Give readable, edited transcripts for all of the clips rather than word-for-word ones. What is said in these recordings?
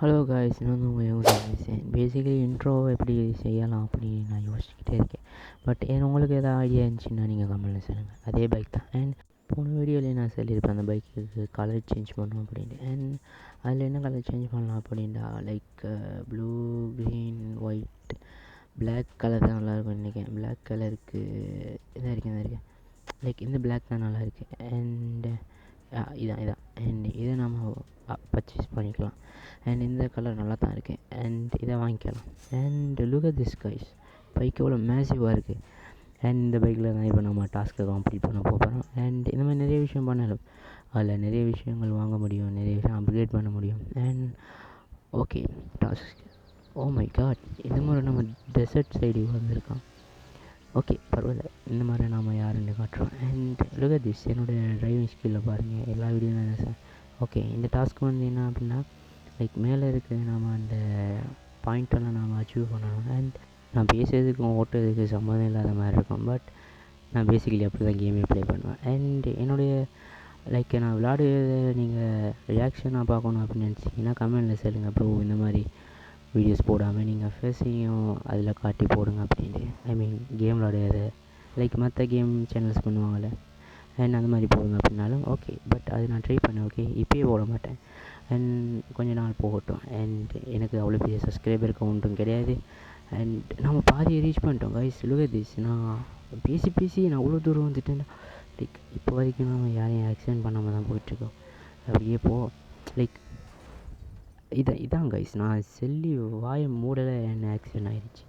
Hello guys, நான் வந்து உங்கள் யோகா பேசுகிறேன். பேசிக்கலி இன்ட்ரோ எப்படி செய்யலாம் அப்படின்னு நான் யோசிச்சுக்கிட்டே இருக்கேன். பட் உங்களுக்கு எதாவது ஐடியா இருந்துச்சுன்னா நீங்கள் கமெண்ட்டில் சொல்லுங்கள். அதே பைக் தான். அண்ட் போன வீடியோவில் நான் சொல்லியிருப்பேன் அந்த பைக்கு கலர் சேஞ்ச் பண்ணணும் அப்படின்ட்டு. அண்ட் அதில் என்ன கலர் சேஞ்ச் பண்ணலாம் அப்படின்டா, like blue, green, white, black colour தான் நல்லாயிருக்கும் நினைக்கிறேன். பிளாக் கலருக்கு இதாக இருக்கேன் லைக் இந்த பிளாக் தான் நல்லாயிருக்கு. அண்டு இதான் அண்ட் இதை நம்ம பர்ச்சேஸ் பண்ணிக்கலாம். அண்ட் இந்த கலர் நல்லா தான் இருக்குது. அண்ட் இதை வாங்கிக்கலாம். And look at this guys, bike எவ்வளோ மேசிவாக இருக்குது. அண்ட் இந்த பைக்கில் தான் இப்போ நம்ம டாஸ்க்கை கம்ப்ளீட் பண்ண போகிறோம். அண்ட் இந்த மாதிரி நிறைய விஷயம் பண்ணலாம். அதில் நிறைய விஷயங்கள் வாங்க முடியும், நிறைய விஷயம் அப்கிரேட் பண்ண முடியும். And okay, task. Oh my God, இந்த மாதிரி நம்ம டெசர்ட் சைடு வந்திருக்கோம். ஓகே, பரவாயில்ல, இந்த மாதிரி நாம் யாருன்னு காட்டுறோம். அண்ட் லுக் அட் திஸ், என்னோடய டிரைவிங் ஸ்கில்லை பாருங்கள். எல்லா வீடியோவும் நான் சார். ஓகே, இந்த டாஸ்க் வந்து என்ன அப்படின்னா, லைக் மேலே இருக்கிற நாம் அந்த பாயிண்ட்டெல்லாம் நாம் அச்சீவ் பண்ணணும். அண்ட் நான் பேசுறதுக்கும் ஓட்டுறதுக்கு சம்மந்தம் இல்லாத மாதிரி இருக்கும். பட் நான் பேசிக்கலி அப்படி தான் கேமே ப்ளே பண்ணுவேன். அண்ட் என்னுடைய லைக் நான் விளையாடுறத நீங்கள் ரியாக்ஷனாக பார்க்கணும் அப்படின்னு நினச்சிங்கன்னா கமெண்டில் சொல்லுங்கள் ப்ரோ, இந்த மாதிரி வீடியோஸ் போடாமல் நீங்கள் ஃபேஸையும் அதில் காட்டி போடுங்க அப்படின்ட்டு. ஐ மீன் கேம் விளையாடுறது லைக் மற்ற கேம் சேனல்ஸ் பண்ணுவாங்கள்ல, அண்ட் அந்த மாதிரி போடுங்க அப்படின்னாலும் ஓகே. பட் அது நான் ட்ரை பண்ணேன். ஓகே, இப்போயே போட மாட்டேன். அண்ட் கொஞ்ச நாள் போகட்டும். அண்ட் எனக்கு அவ்வளோ பெரிய சப்ஸ்கிரைபர் கவுண்ட்டும் கிடையாது. அண்ட் நம்ம பாதியை ரீச் பண்ணிட்டோம் கைஸ். லுக் அட் திஸ், நான் பேசி நான் அவ்வளோ தூரம் வந்துட்டேன். லைக் இப்போ வரைக்கும் நம்ம யாரையும் ஆக்சிடென்ட் பண்ணாமல் தான் போயிட்டுருக்கோம். அப்படியே லைக் இதான் கைஸ், நான் சொல்லி வாயை மூடலை என்ன ஆக்சிடென்ட் ஆகிடுச்சு.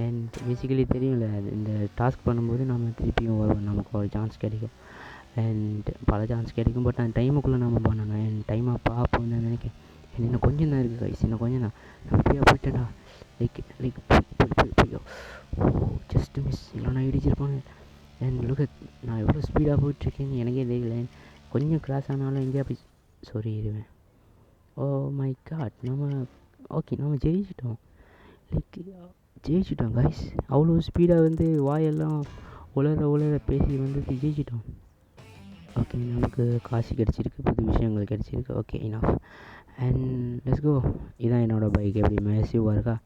அண்ட் பேசிக்கலி தெரியும்ல, இந்த டாஸ்க் பண்ணும்போது நம்ம திருப்பியும் வரும், நமக்கு ஒரு சான்ஸ் கிடைக்கும். அண்ட் பல சான்ஸ் கிடைக்கும். பட் அந்த டைமுக்குள்ளே நம்ம பண்ணணும். அண்ட் டைமாக பார்ப்போம் தான் நினைக்கிறேன். இன்னும் கொஞ்சம் தான் இருக்குது கைஸ், இன்னும் கொஞ்சம் தான். நான் இப்படியா போயிட்டேன்டா. லைக் போய்யோ, ஓ ஜஸ்ட் மிஸ், இல்லை நான் இடிச்சிருப்பாங்க. அண்ட் லுக், நான் எவ்வளோ ஸ்பீடாக போயிட்டுருக்கேன்னு எனக்கே தெரியல. கொஞ்சம் கிராஸ் ஆனாலும் எங்கேயா போய் சாரி இருவேன். ஓ மை காட், நம்ம ஜெயிச்சிட்டோம். லைக் ஜெயிச்சிட்டோம் கைஸ். அவ்வளோ ஸ்பீடாக வந்து வாயெல்லாம் உலர பேசி வந்து ஜெயிச்சிட்டோம். ஓகே, நமக்கு காசு கிடச்சிருக்கு, புது விஷயங்கள் கிடச்சிருக்கு. Okay, enough. And let's go. இதான் என்னோடய பைக் எப்படி மேசிவாக இருக்கா.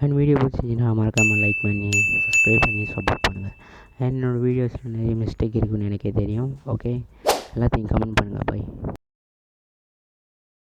அண்ட் வீடியோ பிடிச்சிச்சின்னா மறக்காமல் லைக் பண்ணி சப்ஸ்கிரைப் பண்ணி சப்போர்ட் பண்ணுங்கள். அண்ட் என்னோடய வீடியோஸில் நிறைய மிஸ்டேக் இருக்குதுன்னு எனக்கே தெரியும். ஓகே, எல்லாத்தையும் கமெண்ட் பண்ணுங்கள். பை.